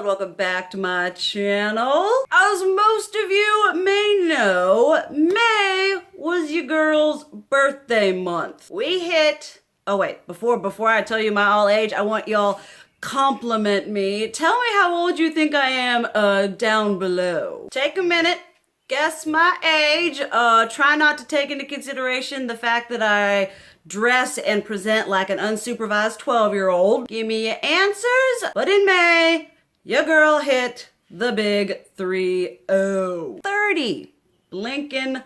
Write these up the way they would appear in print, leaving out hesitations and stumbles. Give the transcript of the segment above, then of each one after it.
and welcome back to my channel. As most of you may know, May was your girl's birthday month. We hit, oh wait, before I tell you my all age, I want y'all compliment me. Tell me how old you think I am down below. Take a minute, guess my age. Try not to take into consideration the fact that I dress and present like an unsupervised 12-year-old. Give me your answers. But in May, your girl hit the big 30. 30. Blinking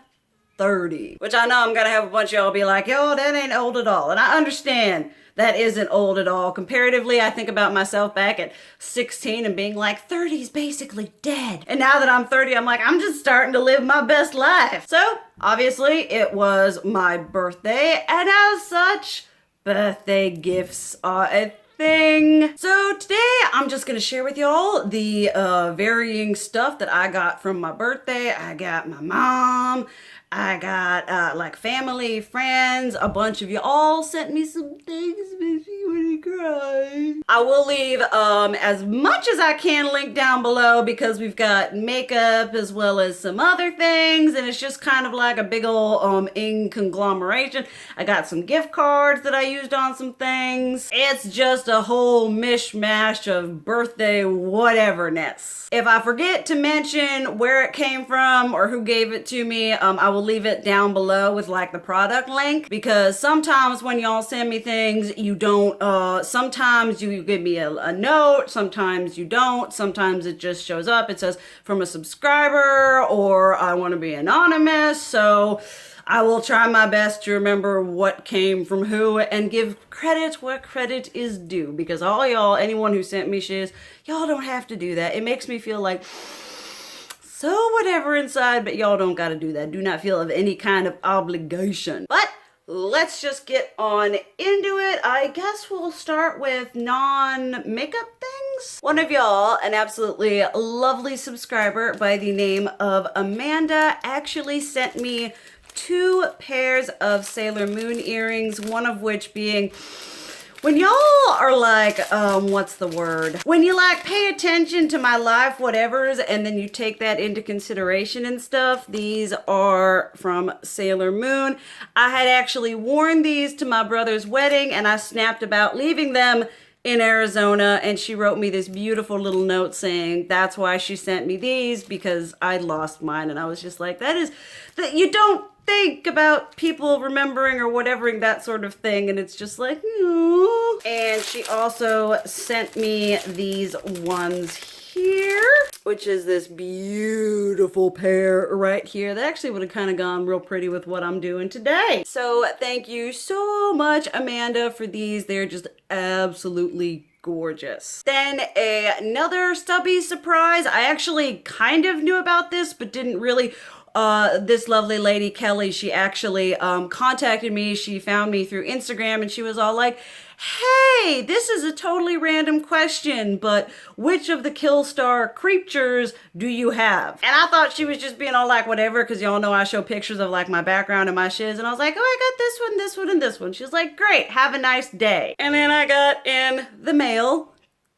30. Which I know I'm gonna have a bunch of y'all be like, yo, that ain't old at all. And I understand that isn't old at all. Comparatively, I think about myself back at 16 and being like, 30 is basically dead. And now that I'm 30, I'm like, I'm just starting to live my best life. So, obviously, it was my birthday, and as such, birthday gifts are a thing. So today, I'm just gonna share with y'all the varying stuff that I got from my birthday. I got my mom, I got like family, friends, a bunch of you all sent me some things, makes me really cry. I will leave as much as I can link down below because we've got makeup as well as some other things, and it's just kind of like a big old conglomeration. I got some gift cards that I used on some things. It's just a whole mishmash of birthday whateverness. If I forget to mention where it came from or who gave it to me, I will leave it down below with like the product link, because sometimes when y'all send me things, you don't, sometimes you give me a note, sometimes you don't, sometimes it just shows up, it says from a subscriber or I want to be anonymous. So I will try my best to remember what came from who and give credit where credit is due, because all y'all, anyone who sent me shiz, y'all don't have to do that. It makes me feel like so whatever inside, but y'all don't gotta do that. Do not feel of any kind of obligation. But let's just get on into it. I guess we'll start with non-makeup things. One of y'all, an absolutely lovely subscriber by the name of Amanda, actually sent me 2 pairs of Sailor Moon earrings, one of which being, when y'all are like, what's the word? When you like pay attention to my life whatevers and then you take that into consideration and stuff, these are from Sailor Moon. I had actually worn these to my brother's wedding and I snapped about leaving them in Arizona, and she wrote me this beautiful little note saying that's why she sent me these, because I lost mine. And I was just like, that you don't think about people remembering or whatevering, that sort of thing, and it's just like, no. And she also sent me these ones here, which is this beautiful pair right here. That actually would have kind of gone real pretty with what I'm doing today. So thank you so much, Amanda, for these. They're just absolutely gorgeous. Then another stubby surprise. I actually kind of knew about this, but didn't really. This lovely lady, Kelly, she actually contacted me. She found me through Instagram and she was all like, hey, this is a totally random question, but which of the Killstar creatures do you have? And I thought she was just being all like whatever, because y'all know I show pictures of like my background and my shiz, and I was like, oh, I got this one, this one, and this one. She's like, great, have a nice day. And then I got in the mail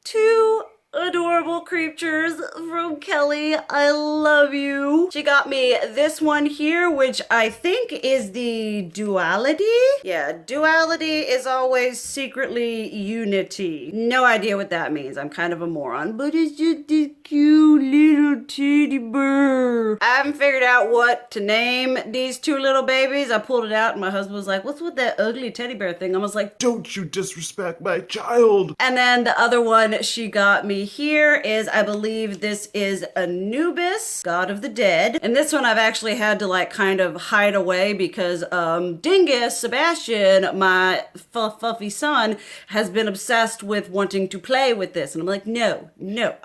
2 adorable creatures from Kelly. I love you. She got me this one here, which I think is the duality. Yeah, duality is always secretly unity. No idea what that means. I'm kind of a moron, but it's just this cute little teddy bear. I haven't figured out what to name these 2 little babies. I pulled it out and my husband was like, what's with that ugly teddy bear thing? I was like, don't you disrespect my child. And then the other one she got me here is, I believe this is Anubis, god of the dead. And this one I've actually had to like kind of hide away because Dingus, Sebastian, my fluffy son, has been obsessed with wanting to play with this. And I'm like, no,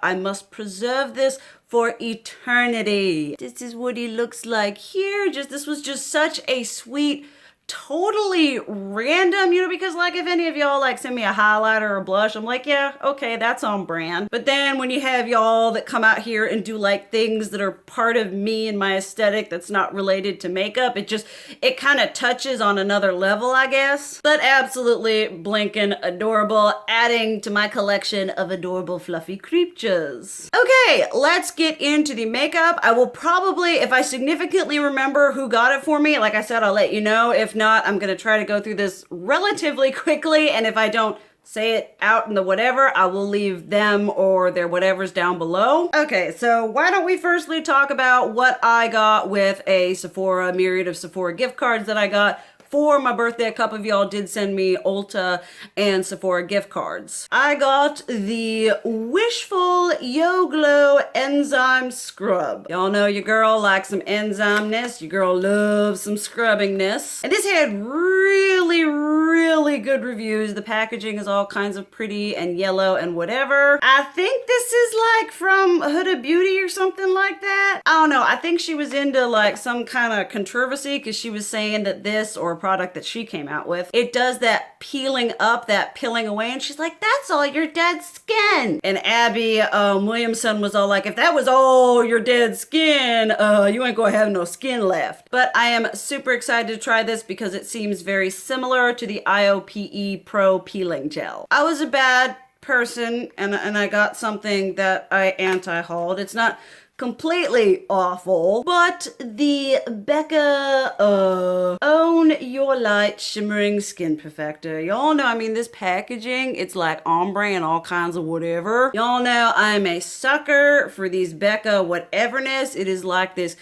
I must preserve this for eternity. This is what he looks like here. This was just such a sweet totally random, you know, because like if any of y'all like send me a highlighter or a blush, I'm like, yeah, okay, that's on brand. But then when you have y'all that come out here and do like things that are part of me and my aesthetic that's not related to makeup, it kind of touches on another level, I guess. But absolutely blinking adorable, adding to my collection of adorable fluffy creatures. Okay, let's get into the makeup. I will probably, if I significantly remember who got it for me, like I said, I'll let you know. If not, I'm gonna try to go through this relatively quickly, and if I don't say it out in the whatever, I will leave them or their whatevers down below. Okay, so why don't we firstly talk about what I got with a Sephora, myriad of Sephora gift cards that I got for my birthday. A couple of y'all did send me Ulta and Sephora gift cards. I got the WISHFUL Yo Glow Enzyme Scrub. Y'all know your girl likes some enzymeness. Your girl loves some scrubbingness. And this had really good reviews. The packaging is all kinds of pretty and yellow and whatever. I think this is like from Huda Beauty or something like that. I don't know. I think she was into like some kind of controversy because she was saying that this, or a product that she came out with, it does that peeling up, that peeling away, and she's like, that's all your dead skin. And Abby Williamson was all like, if that was all your dead skin, you ain't gonna have no skin left. But I am super excited to try this because it seems very similar to the IOPE Pro Peeling Gel. I was a bad person and I got something that I anti-hauled. It's not completely awful, but the Becca Own Your Light Shimmering Skin Perfector. Y'all know, I mean, this packaging, it's like ombre and all kinds of whatever. Y'all know I'm a sucker for these Becca whateverness. It is like this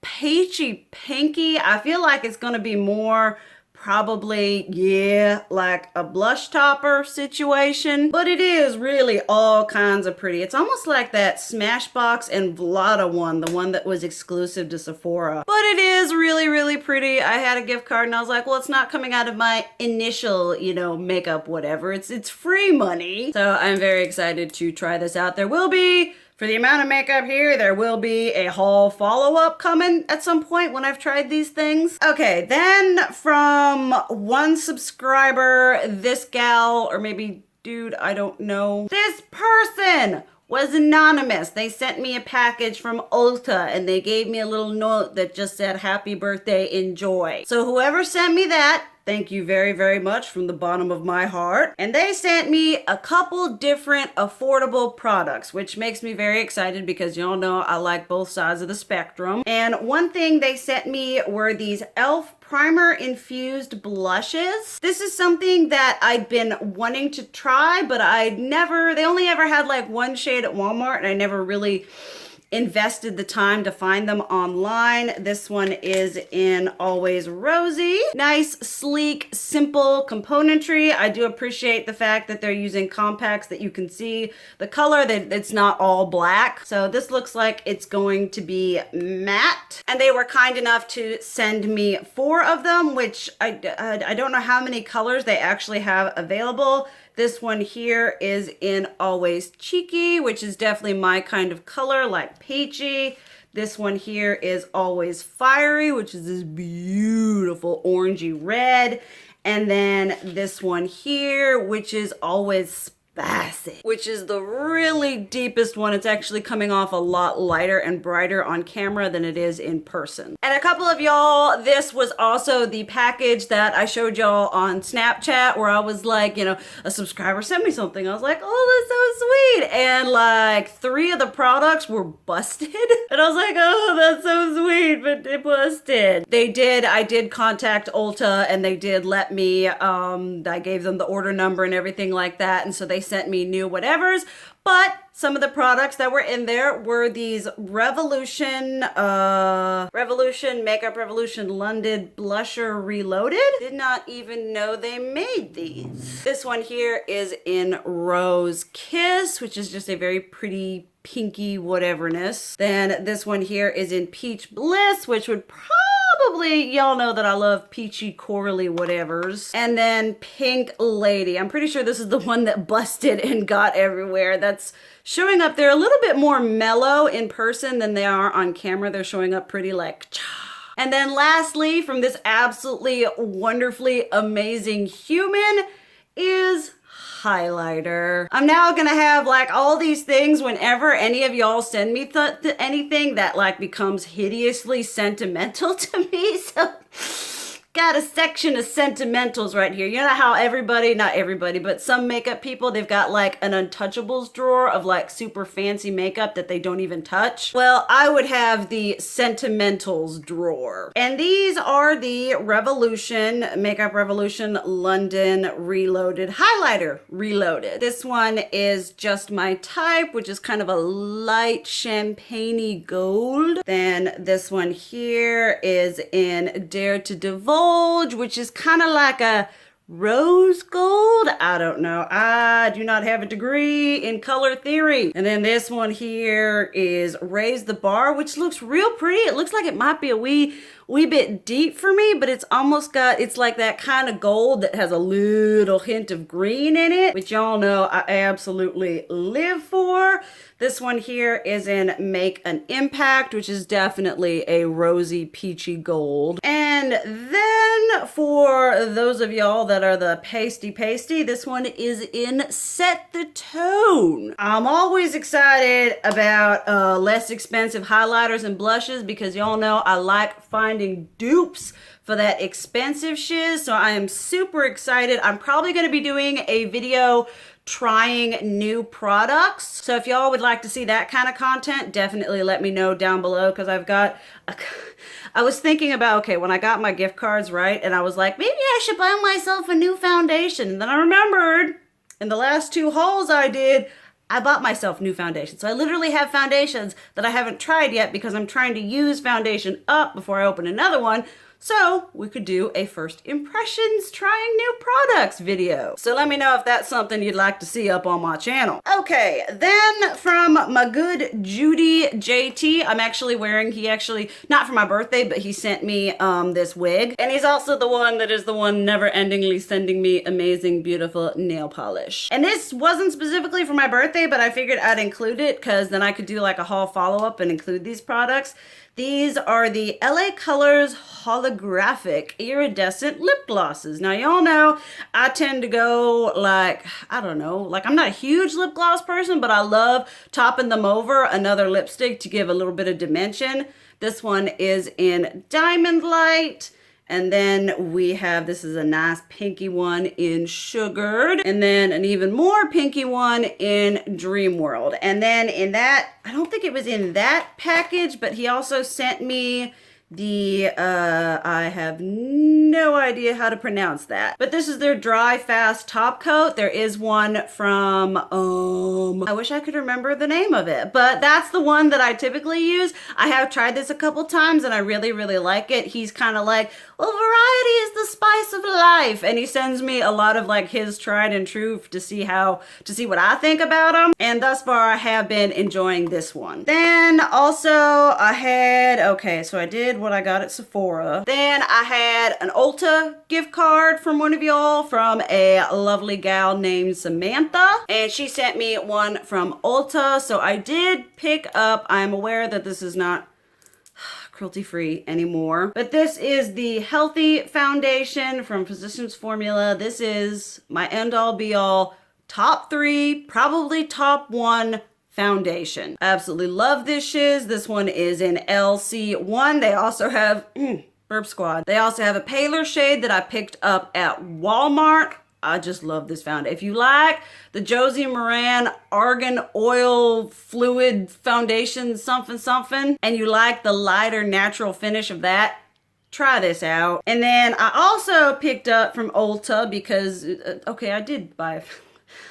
peachy pinky. I feel like it's gonna be more probably, yeah, like a blush topper situation, but it is really all kinds of pretty. It's almost like that Smashbox and Vlada one, the one that was exclusive to Sephora, but it is really pretty. I had a gift card and I was like, well, it's not coming out of my initial, you know, makeup whatever. It's free money. So I'm very excited to try this out. There will be, for the amount of makeup here, there will be a haul follow-up coming at some point when I've tried these things. Okay, then from one subscriber, this gal, or maybe dude, I don't know. This person was anonymous. They sent me a package from Ulta and they gave me a little note that just said, happy birthday, enjoy. So whoever sent me that, thank you very much from the bottom of my heart. And they sent me a couple different affordable products, which makes me very excited because y'all know I like both sides of the spectrum. And one thing they sent me were these e.l.f. primer infused blushes. This is something that I'd been wanting to try, but they only ever had like one shade at Walmart and I never really invested the time to find them online. This one is in Always Rosy. Nice, sleek, simple componentry. I do appreciate the fact that they're using compacts that you can see the color, that it's not all black. So this looks like it's going to be matte. And they were kind enough to send me 4 of them, which I don't know how many colors they actually have available. This one here is in Always Cheeky, which is definitely my kind of color, like peachy. This one here is Always Fiery, which is this beautiful orangey red. And then this one here, which is Always Spicy, which is the really deepest one. It's actually coming off a lot lighter and brighter on camera than it is in person. And a couple of y'all, this was also the package that I showed y'all on Snapchat where I was like, you know, a subscriber sent me something. I was like, oh, that's so sweet. And like 3 of the products were busted. And I was like, oh, that's so sweet, but it busted. I did contact Ulta and they did let me, I gave them the order number and everything like that. And so they sent me new whatevers, but some of the products that were in there were these Revolution Makeup Revolution London Blusher Reloaded. Did not even know they made these. This one here is in Rose Kiss, which is just a very pretty pinky whateverness. Then this one here is in Peach Bliss, which would probably, y'all know that I love peachy corally whatevers. And then Pink Lady. I'm pretty sure this is the one that busted and got everywhere. That's showing up. They're a little bit more mellow in person than they are on camera. They're showing up pretty like cha. And then lastly, from this absolutely wonderfully amazing human is highlighter. I'm now gonna have like all these things whenever any of y'all send me anything that like becomes hideously sentimental to me. So got a section of sentimentals right here. You know how everybody, not everybody, but some makeup people, they've got like an untouchables drawer of like super fancy makeup that they don't even touch. Well, I would have the sentimentals drawer. And these are the Revolution, Makeup Revolution London Reloaded Highlighter Reloaded. This one is just my type, which is kind of a light champagne-y gold. Then this one here is in Dare to Divulge, which is kind of like a rose gold. I don't know. I do not have a degree in color theory. And then this one here is Raise the Bar, which looks real pretty. It looks like it might be a wee bit deep for me, but it's almost got, it's like that kind of gold that has a little hint of green in it, which y'all know I absolutely live for. This one here is in Make an Impact, which is definitely a rosy peachy gold. And then for those of y'all that are the pasty, this one is in Set the Tone. I'm always excited about less expensive highlighters and blushes because y'all know I like finding dupes for that expensive shiz. So I am super excited. I'm probably going to be doing a video trying new products. So if y'all would like to see that kind of content, definitely let me know down below, because I was thinking about, okay, when I got my gift cards, right, and I was like, maybe I should buy myself a new foundation. And then I remembered in the last 2 hauls I did, I bought myself new foundation. So I literally have foundations that I haven't tried yet because I'm trying to use foundation up before I open another one. So we could do a first impressions trying new products video. So let me know if that's something you'd like to see up on my channel. Okay, then from my good Judy JT, I'm actually wearing, he actually, not for my birthday, but he sent me this wig. And he's also the one that is the one never endingly sending me amazing, beautiful nail polish. And this wasn't specifically for my birthday, but I figured I'd include it because then I could do like a haul follow-up and include these products. These are the LA Colors Holographic Iridescent Lip Glosses. Now, y'all know I tend to go like, I don't know, like I'm not a huge lip gloss person, but I love topping them over another lipstick to give a little bit of dimension. This one is in Diamond Light. And then we have, this is a nice pinky one in Sugared. And then an even more pinky one in Dream World. And then in that, I don't think it was in that package, but he also sent me the, I have no idea how to pronounce that. But this is their Dry Fast Top Coat. There is one from, I wish I could remember the name of it, but that's the one that I typically use. I have tried this a couple times and I really, really like it. He's kind of like, well, variety is the spice of life. And he sends me a lot of like his tried and true to see what I think about them. And thus far I have been enjoying this one. Then also I had, okay, so I did what I got at Sephora. Then I had an Ulta gift card from one of y'all, from a lovely gal named Samantha. And she sent me one from Ulta. So I did pick up, I'm aware that this is not cruelty-free anymore, but this is the Healthy Foundation from Physicians Formula. This is my end-all be-all top 3, probably top 1 foundation. I absolutely love this shiz. This one is in LC1. They also have Burp Squad. They also have a paler shade that I picked up at Walmart. I just love this foundation. If you like the Josie Maran Argan Oil Fluid Foundation something, and you like the lighter natural finish of that, try this out. And then I also picked up from Ulta because, okay, I did buy,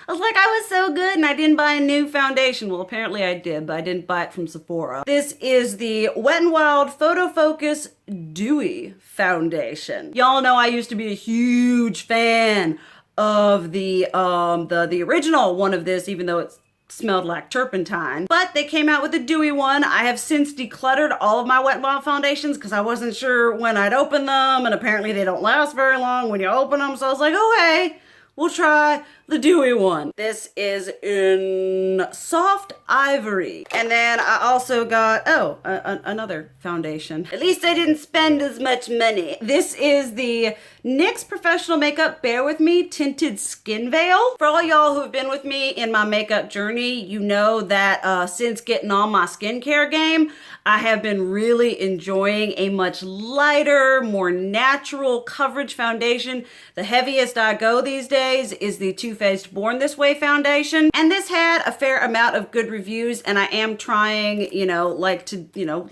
I was like, I was so good and I didn't buy a new foundation. Well, apparently I did, but I didn't buy it from Sephora. This is the Wet n Wild Photo Focus Dewy Foundation. Y'all know I used to be a huge fan of the original one of this, even though it smelled like turpentine. But they came out with a dewy one. I have since decluttered all of my Wet n Wild foundations because I wasn't sure when I'd open them, and apparently they don't last very long when you open them. So I was like, okay, we'll try the dewy one. This is in Soft Ivory. And then I also got, another foundation. At least I didn't spend as much money. This is the NYX Professional Makeup Bare With Me Tinted Skin Veil. For all y'all who have been with me in my makeup journey, you know that since getting on my skincare game, I have been really enjoying a much lighter, more natural coverage foundation. The heaviest I go these days is the Too Faced Born This Way foundation. And this had a fair amount of good reviews, and I am trying,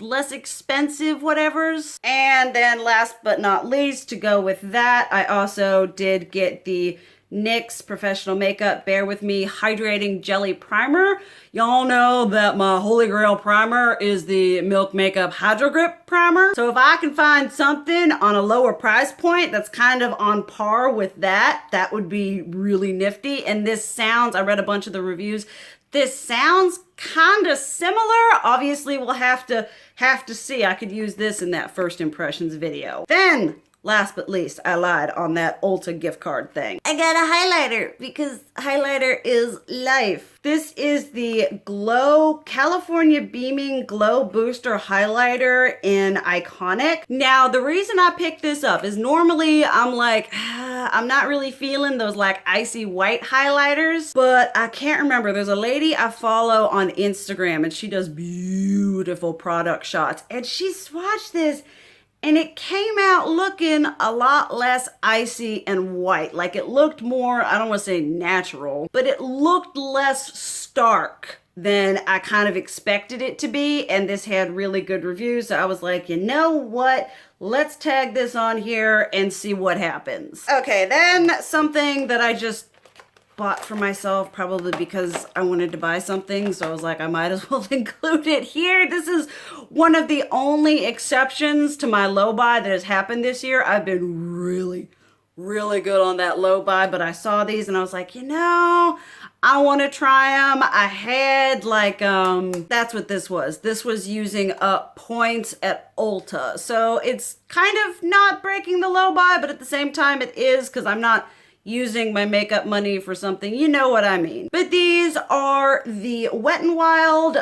less expensive whatevers. And then last but not least, to go with that, I also did get the NYX Professional Makeup Bare With Me Hydrating Jelly Primer. Y'all know that my holy grail primer is the Milk Makeup Hydrogrip primer. So if I can find something on a lower price point that's kind of on par with that, that would be really nifty. And this sounds, I read a bunch of the reviews, this sounds kind of similar. Obviously we'll have to see. I could use this in that first impressions video. Then, last but least, I lied on that Ulta gift card thing. I got a highlighter because highlighter is life. This is the Glow California Beaming Glow Booster Highlighter in Iconic. Now, the reason I picked this up is normally I'm like, I'm not really feeling those like icy white highlighters, but I can't remember. There's a lady I follow on Instagram and she does beautiful product shots, and she swatched this and it came out looking a lot less icy and white. Like it looked more, I don't want to say natural, but it looked less stark than I kind of expected it to be. And this had really good reviews. So I was like, you know what? Let's tag this on here and see what happens. Okay, then something that I just bought for myself, probably because I wanted to buy something, so I was like, I might as well include it here. This is one of the only exceptions to my low buy that has happened this year. I've been really good on that low buy, but I saw these and I was like, I want to try them. I had like, that's what this was. This was using up points at Ulta. So it's kind of not breaking the low buy, but at the same time it is, because I'm not using my makeup money for something, you know what I mean. But these are the Wet n Wild,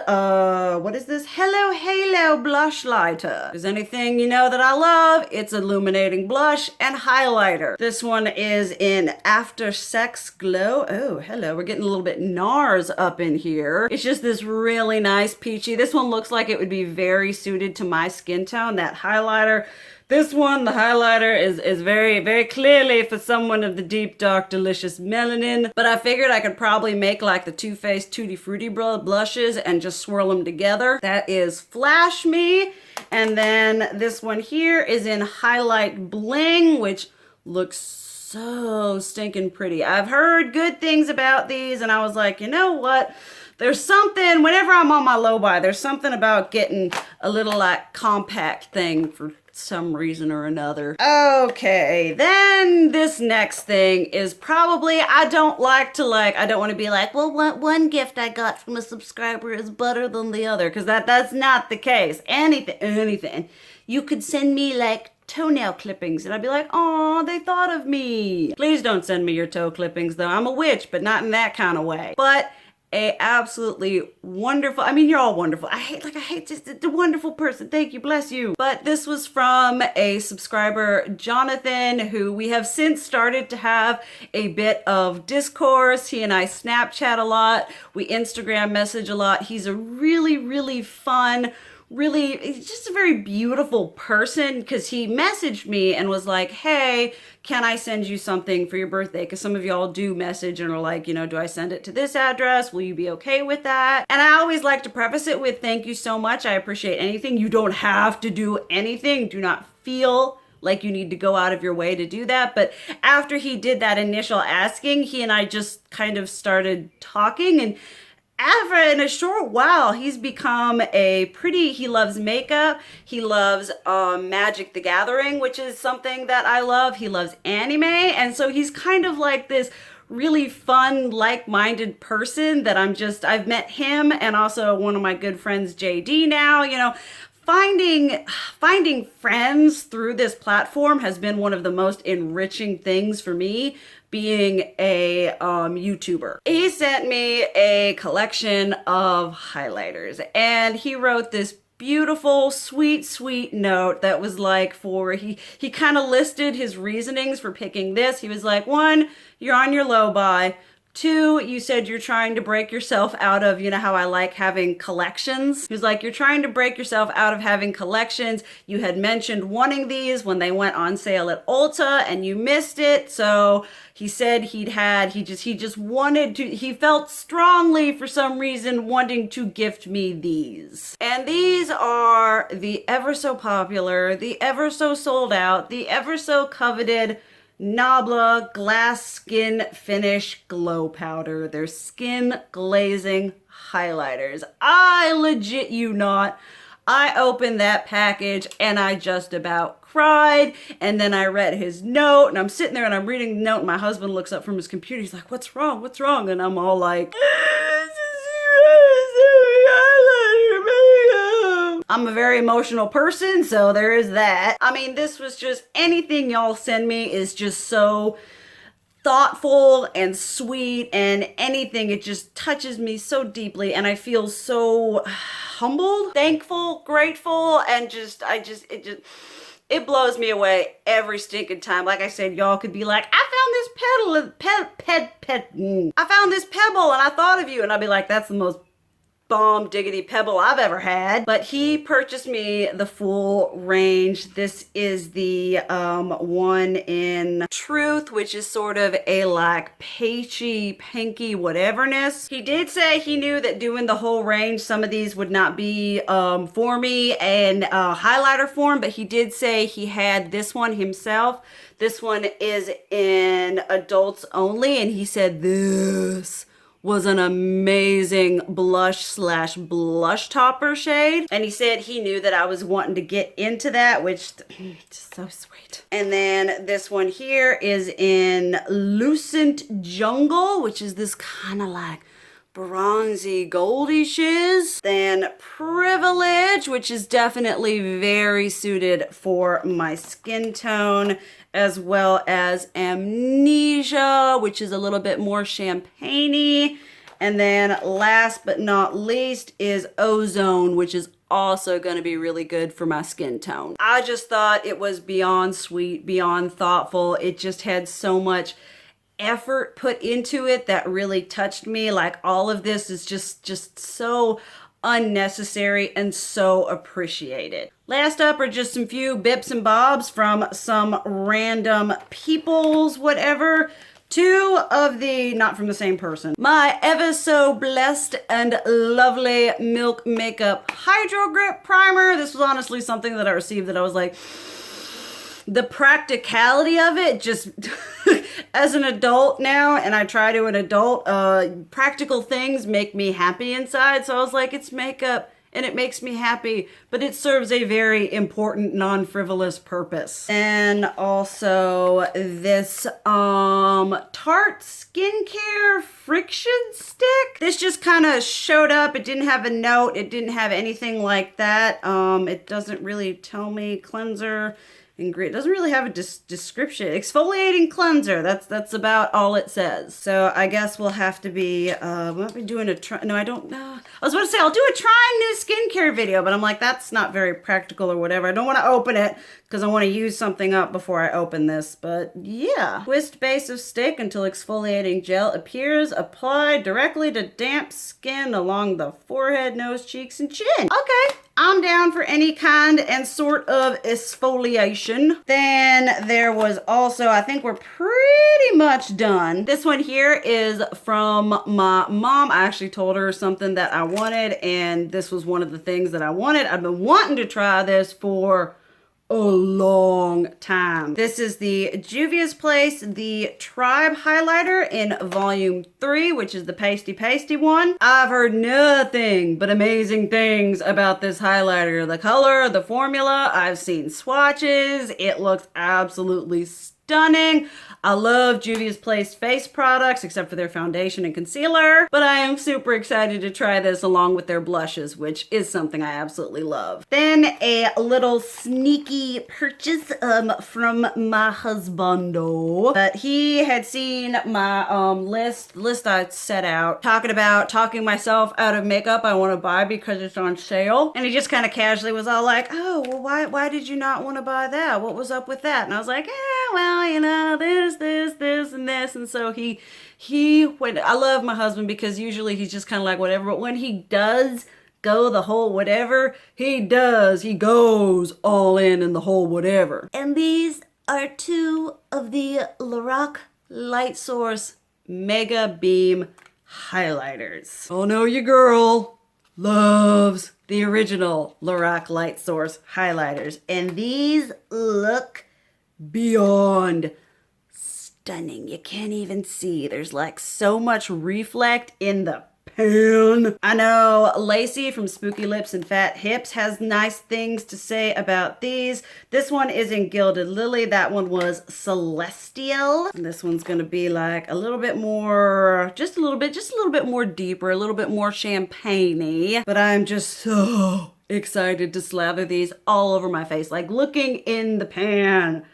what is this? Hello Halo Blushlighter. If there's anything you know that I love, it's illuminating blush and highlighter. This one is in After Sex Glow. Oh, hello, we're getting a little bit NARS up in here. It's just this really nice peachy. This one looks like it would be very suited to my skin tone, that highlighter. This one, the highlighter, is very, very clearly for someone of the deep, dark, delicious melanin. But I figured I could probably make like the Too Faced Tutti Frutti blushes and just swirl them together. That is Flash Me. And then this one here is in Highlight Bling, which looks so stinking pretty. I've heard good things about these, and I was like, you know what? There's something, whenever I'm on my low buy, there's something about getting a little like compact thing for some reason or another. Okay, then this next thing is probably, I don't want to be like, well, one gift I got from a subscriber is better than the other, because that's not the case. Anything. You could send me like toenail clippings and I'd be like, oh, they thought of me. Please don't send me your toe clippings though. I'm a witch, but not in that kind of way. But a absolutely wonderful, I mean, you're all wonderful. I hate just the wonderful person. Thank you, bless you. But this was from a subscriber, Jonathan, who we have since started to have a bit of discourse. He and I Snapchat a lot. We Instagram message a lot. He's a really fun, he's just a very beautiful person, because he messaged me and was like, hey, can I send you something for your birthday? Because some of y'all do message and are like, do I send it to this address? Will you be okay with that? And I always like to preface it with, thank you so much. I appreciate anything. You don't have to do anything. Do not feel like you need to go out of your way to do that. But after he did that initial asking, he and I just kind of started talking, and in a short while, he's become he loves makeup. He loves Magic the Gathering, which is something that I love. He loves anime. And so he's kind of like this really fun, like-minded person that I've met him, and also one of my good friends, JD, now, finding friends through this platform has been one of the most enriching things for me, being a YouTuber. He sent me a collection of highlighters, and he wrote this beautiful, sweet note that was like he kind of listed his reasonings for picking this. He was like, 1, you're on your low buy. 2, you said you're trying to break yourself out of, you know how I like having collections? He was like, you're trying to break yourself out of having collections. You had mentioned wanting these when they went on sale at Ulta and you missed it. So he said he just wanted to, he felt strongly for some reason wanting to gift me these. And these are the ever so popular, the ever so sold out, the ever so coveted Nabla Glass Skin Finish Glow Powder. They're skin glazing highlighters. I legit you not. I opened that package and I just about cried. And then I read his note and I'm sitting there and I'm reading the note and my husband looks up from his computer. He's like, what's wrong? What's wrong? And I'm all like, I'm a very emotional person, so there is that. I mean, this was just, anything y'all send me is just so thoughtful and sweet, and anything, it just touches me so deeply, and I feel so humbled, thankful, grateful, and it blows me away every stinking time. Like I said, y'all could be like, I found this pebble and I thought of you, and I'll be like, that's the most bomb diggity pebble I've ever had. But he purchased me the full range. This is the one in Truth, which is sort of a like peachy, pinky whateverness. He did say he knew that doing the whole range, some of these would not be for me in highlighter form, but he did say he had this one himself. This one is in adults only, and he said this was an amazing blush topper shade. And he said he knew that I was wanting to get into that, which just so sweet. And then this one here is in Lucent Jungle, which is this kind of like bronzy goldy shiz. Then Privilege, which is definitely very suited for my skin tone, as well as Amnesia, which is a little bit more champagne-y. And then last but not least is Ozone, which is also going to be really good for my skin tone. I just thought it was beyond sweet, beyond thoughtful. It just had so much effort put into it that really touched me. Like, all of this is just so unnecessary and so appreciated. Last up are just some few bips and bobs from some random peoples, whatever. 2 of the, not from the same person, my ever so blessed and lovely Milk Makeup Hydrogrip Primer. This was honestly something that I received that I was like, the practicality of it, just as an adult now, and I try to an adult, practical things make me happy inside. So I was like, it's makeup and it makes me happy, but it serves a very important non-frivolous purpose. And also this Tarte skincare friction stick. This just kind of showed up. It didn't have a note. It didn't have anything like that. It doesn't really tell me cleanser. It doesn't really have a description. Exfoliating cleanser. That's about all it says. So I guess we'll have to be. We'll be doing a try. No, I don't know. I was about to say I'll do a trying new skincare video, but I'm like, that's not very practical or whatever. I don't want to open it because I want to use something up before I open this. But yeah, twist base of stick until exfoliating gel appears. Apply directly to damp skin along the forehead, nose, cheeks, and chin. Okay. I'm down for any kind and sort of exfoliation. Then there was also, I think we're pretty much done. This one here is from my mom. I actually told her something that I wanted, and this was one of the things that I wanted. I've been wanting to try this for a long time. This is the Juvia's Place, the Tribe highlighter in volume 3, which is the pasty one. I've heard nothing but amazing things about this highlighter. The color, the formula, I've seen swatches. It looks absolutely stunning. stunning. I love Juvia's Place face products, except for their foundation and concealer, but I am super excited to try this along with their blushes, which is something I absolutely love. Then a little sneaky purchase from my husbando. But he had seen my list I set out, talking myself out of makeup I want to buy because it's on sale. And he just kind of casually was all like, oh, well, why did you not want to buy that? What was up with that? And I was like, well, you know, this, and this. And so he went. I love my husband because usually he's just kind of like whatever, but when he does go the whole whatever, he goes all in the whole whatever. And these are two of the Lorac Light Source Mega Beam highlighters. Oh no, your girl loves the original Lorac Light Source highlighters, and these look beyond stunning. You can't even see. There's like so much reflect in the pan. I know Lacey from Spooky Lips and Fat Hips has nice things to say about these. This one is in Gilded Lily. That one was Celestial. And this one's gonna be like a little bit more, just a little bit more deeper, a little bit more champagne-y. But I'm just so excited to slather these all over my face. Like looking in the pan,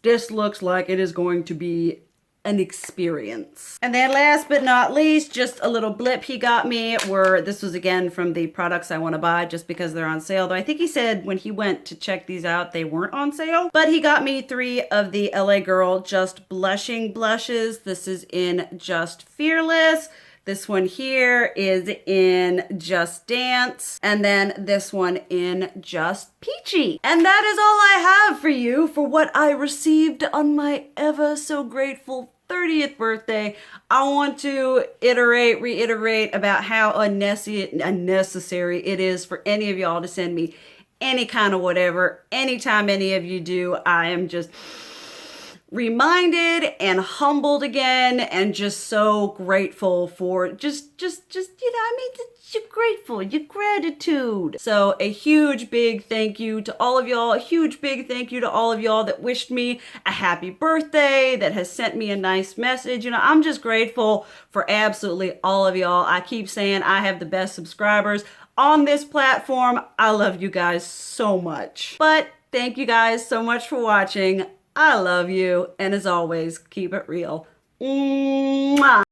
this looks like it is going to be an experience. And then last but not least, just a little blip he got me where this was again from the products I want to buy just because they're on sale. Though I think he said when he went to check these out, they weren't on sale. But he got me 3 of the L.A.Girl Just blushing blushes. This is in Just Fearless. This one here is in Just Dance, and then this one in Just Peachy. And that is all I have for you for what I received on my ever so grateful 30th birthday. I want to reiterate about how unnecessary it is for any of y'all to send me any kind of whatever. Anytime any of you do, I am just reminded and humbled again, and just so grateful for just you know, I mean, you're grateful, your gratitude. So a huge big thank you to all of y'all. A huge big thank you to all of y'all that wished me a happy birthday, that has sent me a nice message. You know, I'm just grateful for absolutely all of y'all. I keep saying I have the best subscribers on this platform. I love you guys so much. But thank you guys so much for watching. I love you, and as always, keep it real. Mwah.